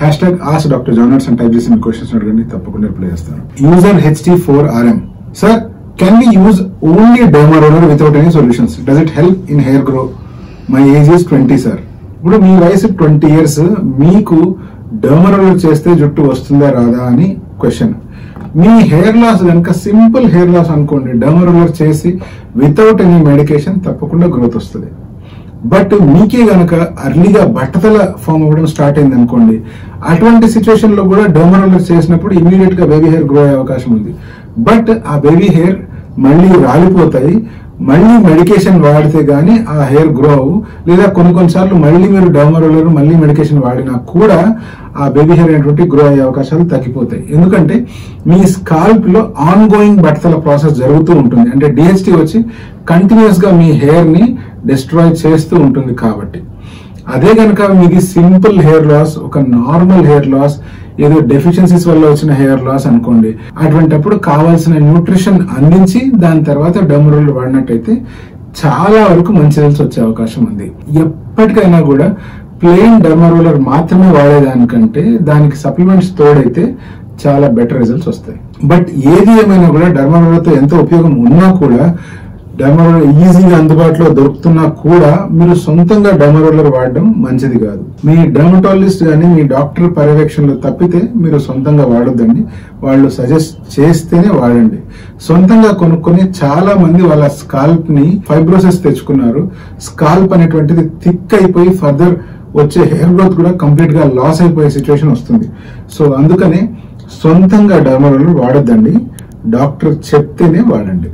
#ask Dr. Jonas అని type చేసి మీ క్వశ్చన్స్ అడగండి, తప్పకుండా రిప్లై చేస్తాను. User HT4RM, sir can we use only derma roller without any solutions? Does it help in hair grow? My age is 20 sir. ఇప్పుడు మీ వయసు 20 years, మీకు డర్మా రోలర్ చేస్తే జుట్టు వస్తుందా రాదా అని క్వశ్చన్. మీ హెయిర్ లాస్ కనుక సింపుల్ హెయిర్ లాస్ అనుకోండి, డర్మా రోలర్ చేసి వితౌట్ ఎనీ మెడికేషన్ తప్పకుండా గ్రోత్ వస్తుంది. బట్ మీకే గనక అర్లీగా బట్టతల ఫామ్ అవ్వడం స్టార్ట్ అయింది అనుకోండి, అటువంటి సిచ్యువేషన్ లో కూడా డర్మా రోలర్ చేసినప్పుడు ఇమీడియట్ గా బేబీ హెయిర్ గ్రో అయ్యే అవకాశం ఉంది. బట్ ఆ బేబీ హెయిర్ మళ్ళీ రాలిపోతాయి, మళ్ళీ మెడికేషన్ వాడితే గానీ ఆ హెయిర్ గ్రో అవ్వు. లేదా కొన్నిసార్లు మళ్ళీ మీరు డర్మా రోలర్ మళ్ళీ మెడికేషన్ వాడినా కూడా ఆ బేబీ హెయిర్ అనేటువంటి గ్రో అయ్యే అవకాశాలు తగ్గిపోతాయి. ఎందుకంటే మీ స్కాల్ప్ లో ఆన్ గోయింగ్ బట్టతల ప్రాసెస్ జరుగుతూ ఉంటుంది. అంటే DHT వచ్చి కంటిన్యూస్ గా మీ హెయిర్ ని డిస్ట్రాయ్ చేస్తూ ఉంటుంది. కాబట్టి అదే గనక మీది సింపుల్ హెయిర్ లాస్, ఒక నార్మల్ హెయిర్ లాస్, ఏదో డెఫిషియన్సీస్ వల్ల వచ్చిన హెయిర్ లాస్ అనుకోండి, అటువంటిప్పుడు కావాల్సిన న్యూట్రిషన్ అందించి దాని తర్వాత డర్మా రోలర్ వాడినట్టయితే చాలా వరకు మంచి రిజల్ట్స్ వచ్చే అవకాశం ఉంది. ఎప్పటికైనా కూడా ప్లెయిన్ డర్మా రోలర్ మాత్రమే వాడేదానికంటే దానికి సప్లిమెంట్స్ తోడైతే చాలా బెటర్ రిజల్ట్స్ వస్తాయి. బట్ ఏది ఏమైనా కూడా డర్మా రోలర్తో ఎంతో ఉపయోగం ఉన్నా కూడా, డర్మా రోలర్ ఈజీగా అందుబాటులో దొరుకుతున్నా కూడా మీరు సొంతంగా డర్మా రోలర్ వాడడం మంచిది కాదు. మీ డర్మటాలజిస్ట్ గానీ మీ డాక్టర్ పర్యవేక్షణలో తప్పితే మీరు సొంతంగా వాడొద్దండి. వాళ్ళు సజెస్ట్ చేస్తేనే వాడండి. సొంతంగా కొనుక్కొని చాలా మంది వాళ్ళ స్కాల్ప్ ని ఫైబ్రోసిస్ తెచ్చుకున్నారు. స్కాల్ప్ అనేటువంటిది థిక్ అయిపోయి ఫర్దర్ వచ్చే హెయిర్ గ్రోత్ కూడా కంప్లీట్ గా లాస్ అయిపోయే సిచ్యువేషన్ వస్తుంది. సో అందుకనే సొంతంగా డర్మా రోలర్ వాడొద్దండి, డాక్టర్ చెప్తేనే వాడండి.